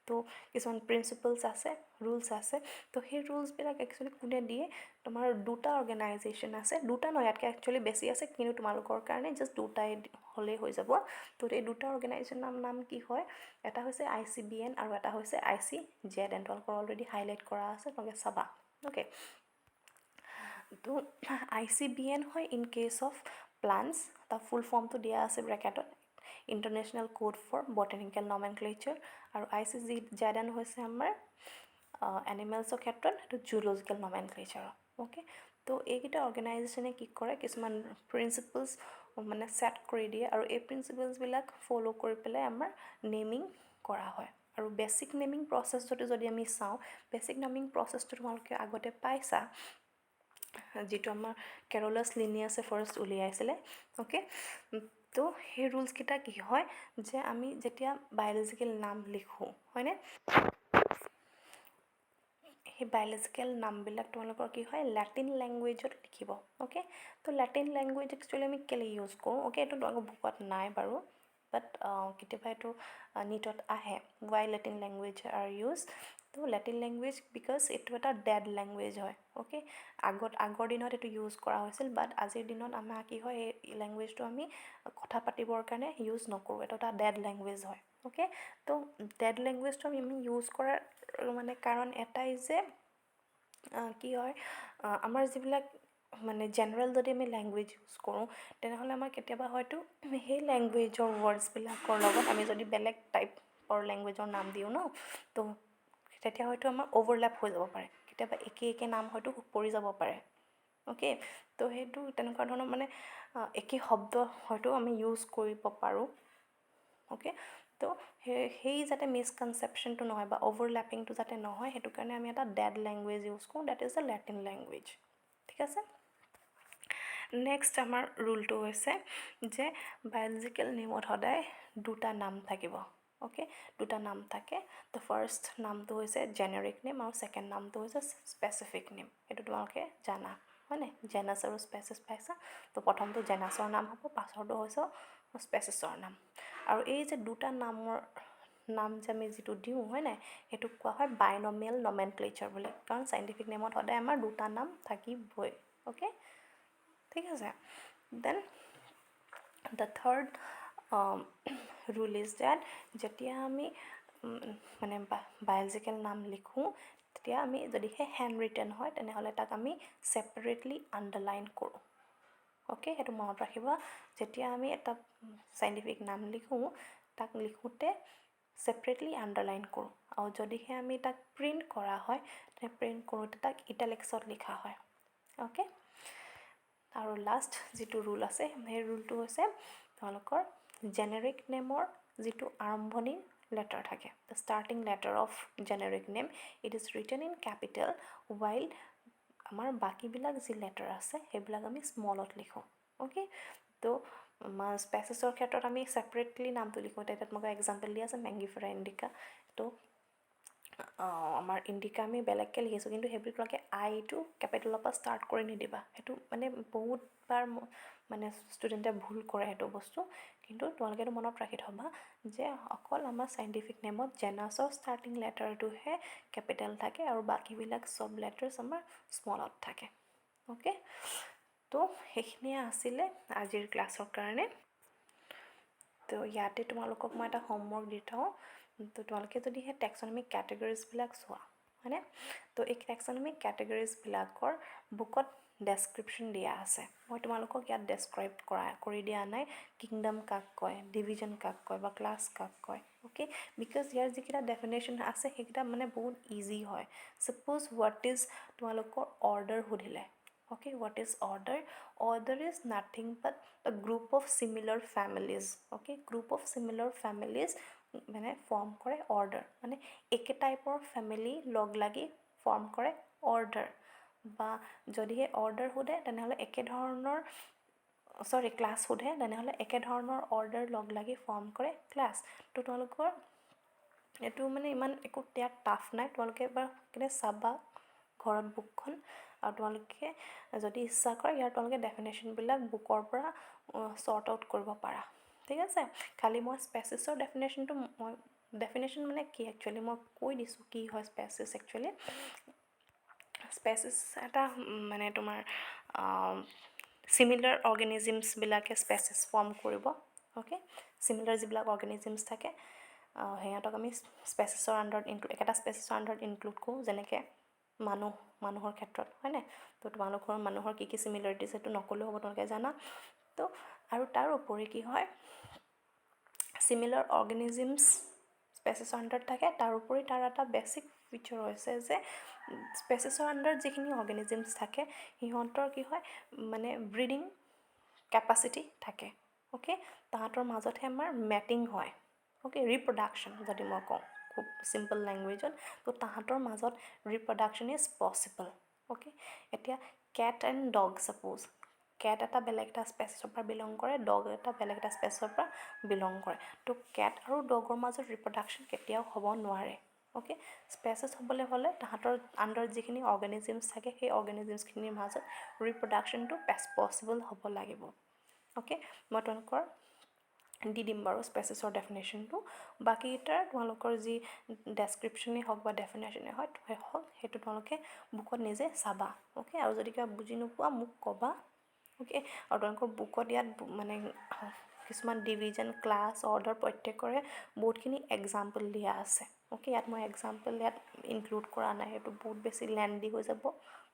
তো কিছুমান প্ৰিন্সিপলছ আছে, ৰুলছ আছে, তো সেই ৰুলছবিলাক একচুৱেলি কোনে দিয়ে? তোমাৰ দুটা অৰ্গেনাইজেশ্যন আছে, দুটা নহয় ইয়াতকৈ একচুৱেলি বেছি আছে, কিন্তু তোমালোকৰ কাৰণে জাষ্ট দুটাই হ'লেই হৈ যাব। তো এই দুটা অৰ্গেনাইজেশ্যনৰ নাম কি হয়? এটা হৈছে ICBN আৰু এটা হৈছে ICZN। তোমালোকৰ অলৰেডি হাইলাইট কৰা আছে, তোমালোকে চাবা। অ'কে, তো ICBN হয় ইন কেছ অফ প্লান্টছ, তাৰ ফুল ফৰ্মটো দিয়া আছে ব্ৰেকেটত, ইণ্টাৰনেশ্যনেল কোড ফৰ বটানিকেল নমেনক্লেচাৰ, আৰু ICZN হৈছে আমাৰ এনিমেলছৰ ক্ষেত্ৰত এইটো জুলজিকেল নমেনক্লেচাৰ। অ'কে, তো এইকেইটা অৰ্গেনাইজেশ্যনে কি কৰে কিছুমান প্ৰিন্সিপলছ মানে ছেট কৰি দিয়ে আৰু এই প্ৰিন্সিপলছবিলাক ফ'ল' কৰি পেলাই আমাৰ নেমিং কৰা হয় আৰু বেছিক নেমিং প্ৰচেছটো যদি আমি চাওঁ বেছিক নেমিং প্ৰচেছটো তোমালোকে আগতে পাইছা যিটো আমাৰ কেৰলাছ লিনিয়াছে ফাৰ্ষ্ট উলিয়াইছিলে অ'কে তো সেই ৰুলছকেইটা কি হয় যে আমি যেতিয়া বায়'লজিকেল নাম লিখোঁ হয়নে সেই বায়'লজিকেল নামবিলাক তোমালোকৰ কি হয় লেটিন লেংগুৱেজত লিখিব অ'কে তো লেটিন লেংগুৱেজ একচুৱেলি আমি কেলৈ ইউজ কৰোঁ অ'কে এইটো তোমালোকৰ বুকত নাই বাৰু বাট কেতিয়াবা এইটো নিটত আহে why Latin language are use to Latin language because এইটো এটা ডেড লেংগুৱেজ হয় অ'কে আগৰ দিনত এইটো ইউজ কৰা হৈছিল বাট আজিৰ দিনত আমাৰ কি হয় এই লেংগুৱেজটো আমি কথা পাতিবৰ কাৰণে ইউজ নকৰোঁ এইটো এটা ডেড লেংগুৱেজ হয় অ'কে তো ডেড লেংগুৱেজটো আমি ইউজ কৰাৰ মানে কাৰণ এটাই যে কি হয় আমাৰ যিবিলাক মানে জেনেৰেল যদি আমি লেংগুৱেজ ইউজ কৰোঁ তেনেহ'লে আমাৰ কেতিয়াবা হয়তো সেই লেংগুৱেজৰ ৱৰ্ডছবিলাকৰ লগত আমি যদি বেলেগ টাইপৰ লেংগুৱেজৰ নাম দিওঁ ন তো তেতিয়া হয়তো আমাৰ অ'ভাৰলেপ হৈ যাব পাৰে কেতিয়াবা একে নাম হয়তো পৰি যাব পাৰে অ'কে তো সেইটো তেনেকুৱা ধৰণৰ মানে একে শব্দ হয়তো আমি ইউজ কৰিব পাৰোঁ অ'কে তো সেই যাতে মিছকনচেপশ্যনটো নহয় বা অ'ভাৰলেপিংটো যাতে নহয় সেইটো কাৰণে আমি এটা ডেড লেংগুৱেজ ইউজ কৰোঁ that is the Latin language ঠিক আছে নেক্সট আমাৰ ৰুলটো হৈছে যে বায়'লজিকেল নেমত সদায় দুটা নাম থাকিব অ'কে দুটা নাম থাকে তো ফাৰ্ষ্ট নামটো হৈছে জেনেৰিক নেম আৰু ছেকেণ্ড নামটো হৈছে স্পেচিফিক নেম এইটো তোমালোকে জানা হয়নে জেনাছ আৰু স্পেচিছ পাইছা তো প্ৰথমটো জেনাছৰ নাম হ'ব পাছৰটো হৈছে স্পেচিছৰ নাম আৰু এই যে দুটা নাম যে আমি যিটো দিওঁ হয় নাই সেইটো কোৱা হয় বাইনমিয়েল নমেনক্লেচাৰ বুলি কাৰণ চাইণ্টিফিক নেমত সদায় আমাৰ দুটা নাম থাকিবই অ'কে ঠিক আছে then the third rule is that যেতিয়া আমি মানে বায়'লজিকেল নাম লিখোঁ তেতিয়া আমি যদিহে হেণ্ড ৰিটেন হয় তেনেহ'লে তাক আমি ছেপাৰেটলি আণ্ডাৰলাইন কৰোঁ অ'কে সেইটো মনত ৰাখিবা যেতিয়া আমি এটা চাইণ্টিফিক নাম লিখোঁ তাক লিখোঁতে ছেপাৰেটলি আণ্ডাৰলাইন কৰোঁ আৰু যদিহে আমি তাক প্ৰিণ্ট কৰা হয় তেনে প্ৰিণ্ট কৰোঁতে তাক ইটালিক্সত লিখা হয় অ'কে আৰু লাষ্ট যিটো ৰুল আছে সেই ৰুলটো হৈছে তোমালোকৰ জেনেৰিক নেমৰ যিটো আৰম্ভণি লেটাৰ থাকে the starting letter of generic name it is written in capital while আমাৰ বাকীবিলাক যি লেটাৰ আছে সেইবিলাক আমি স্মলত লিখোঁ অ'কে তো স্পেচিছৰ ক্ষেত্ৰত আমি ছেপাৰেটলি নামটো লিখোঁ তেতিয়া তোমাক এক্সাম্পল দিয়া আছে মেংগিফেৰা ইণ্ডিকা তো আমাৰ ইণ্ডিকা আমি বেলেগকৈ লিখিছোঁ কিন্তু সেইবিলাকে আইটো কেপিটেলৰ পৰা ষ্টাৰ্ট কৰি নিদিবা সেইটো মানে বহুতবাৰ মানে ষ্টুডেণ্টে ভুল কৰে সেইটো বস্তু কিন্তু তোমালোকে এইটো মনত ৰাখি থ'বা যে অকল আমাৰ চাইণ্টিফিক নেমত জেনাছৰ ষ্টাৰ্টিং লেটাৰটোহে কেপিটেল থাকে আৰু বাকীবিলাক চব লেটাৰ্ছ আমাৰ স্মলত থাকে অ'কে তো সেইখিনিয়ে আছিলে আজিৰ ক্লাছৰ কাৰণে তো ইয়াতে তোমালোকক মই এটা হোমৱৰ্ক দি থওঁ তো তোমালোকে যদি সেই টেক্সনমিক কেটেগৰিজবিলাক চোৱা হয়নে তো এই টেক্সনমিক কেটেগৰিজবিলাকৰ বুকত ডেছক্ৰিপশ্যন দিয়া আছে মই তোমালোকক ইয়াত ডেছক্ৰাইব কৰি দিয়া নাই কিংডম কাক কয় ডিভিজন কাক কয় বা ক্লাছ কাক কয় অ'কে বিকজ ইয়াৰ যিকেইটা ডেফিনেশ্যন আছে সেইকেইটা মানে বহুত ইজি হয় ছাপ'জ হোৱাট ইজ তোমালোকৰ অৰ্ডাৰ সুধিলে okay what is order is nothing but a group of similar families okay group of similar families মানে ফৰ্ম কৰে অৰ্ডাৰ মানে একে টাইপৰ ফেমিলি লগ লাগি ফৰ্ম কৰে অৰ্ডাৰ বা যদিহে অৰ্ডাৰ সোধে তেনেহ'লে একেধৰণৰ ক্লাছ সোধে তেনেহ'লে একেধৰণৰ অৰ্ডাৰ লগ লাগি ফৰ্ম কৰে ক্লাছ তো তোমালোকৰ এইটো মানে ইমান একো ইয়াত টাফ নাই তোমালোকে এবাৰ কেনে চাবা ঘৰত বুকখন আৰু তোমালোকে যদি ইচ্ছা কৰে ইয়াৰ তোমালোকে ডেফিনেশ্যনবিলাক বুকৰ পৰা শ্বৰ্ট আউট কৰিব পাৰা ঠিক আছে খালি মই স্পেচিছৰ ডেফিনেশ্যন মানে কি একচুৱেলি মই কৈ দিছোঁ কি হয় স্পেচিছ একচুৱেলি স্পেচিছ এটা মানে তোমাৰ চিমিলাৰ অৰ্গেনিজিমছবিলাকে স্পেচিছ ফৰ্ম কৰিব অ'কে চিমিলাৰ যিবিলাক অৰ্গেনিজিমছ থাকে সিহঁতক আমি স্পেচিছৰ আণ্ডাৰত একেটা স্পেচিছৰ আণ্ডাৰত ইনক্লুড কৰোঁ যেনেকৈ মানুহৰ ক্ষেত্ৰত হয়নে তো তোমালোকৰ মানুহৰ কি চিমিলাৰিটিজ সেইটো নক'লেও হ'ব তোমালোকে জানা তো আৰু তাৰ উপৰি কি হয় চিমিলাৰ অৰ্গেনিজিমছ স্পেচিছৰ আণ্ডাৰত থাকে তাৰ উপৰি তাৰ এটা বেছিক ফিচাৰ হৈছে যে স্পেচিছৰ আণ্ডাৰত যিখিনি অৰ্গেনিজিমছ থাকে সিহঁতৰ কি হয় মানে ব্ৰিডিং কেপাচিটি থাকে অ'কে তাহাঁতৰ মাজতহে আমাৰ মেটিং হয় অ'কে ৰিপ্ৰডাকশ্যন যদি মই কওঁ খুব চিম্পল লেংগুৱেজত তো তাহাঁতৰ মাজত ৰিপ্ৰডাকশ্যন ইজ পচিবল অ'কে এতিয়া কেট এণ্ড ডগ ছাপ'জ কেট এটা বেলেগ এটা স্পেচিছৰ পৰা বিলং কৰে ডগ এটা বেলেগ এটা স্পেচিছৰ পৰা বিলং কৰে তো কেট আৰু ডগৰ মাজত ৰিপ্ৰডাকশ্যন কেতিয়াও হ'ব নোৱাৰে অ'কে স্পেচিছ হ'বলৈ হ'লে তাহাঁতৰ আণ্ডাৰত যিখিনি অৰ্গেনিজিমছ থাকে সেই অৰ্গেনিজিমছখিনিৰ মাজত ৰিপ্ৰডাকশ্যনটো পচিবল হ'ব লাগিব অ'কে মই তোমালোকৰ দি দিম বাৰু স্পেচিছৰ ডেফিনেশ্যনটো বাকীকেইটাৰ তোমালোকৰ যি ডেছক্ৰিপশ্যনেই হওক বা ডেফিনেশ্যনেই হওক সেইটো তোমালোকে বুকত নিজে চাবা অ'কে আৰু যদি কিবা বুজি নোপোৱা মোক ক'বা অ'কে আৰু তোমালোকৰ বুকত ইয়াত মানে কিছুমান ডিভিজন ক্লাছ অৰ্ডাৰ প্ৰত্যেকৰে বহুতখিনি এক্সাম্পল দিয়া আছে অ'কে ইয়াত মই এক্সাম্পল ইয়াত ইনক্লুড কৰা নাই সেইটো বহুত বেছি লেণ্ডি হৈ যাব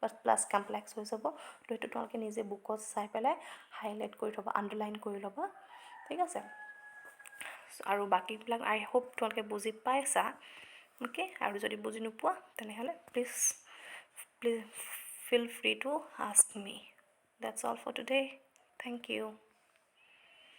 বাট প্লাছ কমপ্লেক্স হৈ যাব তো সেইটো তোমালোকে নিজে বুকত চাই পেলাই হাইলাইট কৰি থ'বা আণ্ডাৰলাইন কৰি ল'বা ঠিক আছে আৰু বাকীবিলাক আই হোপ তোমালোকে বুজি পাইছা অ'কে আৰু যদি বুজি নোপোৱা তেনেহ'লে please feel free to ask me. That's all for today. Thank you.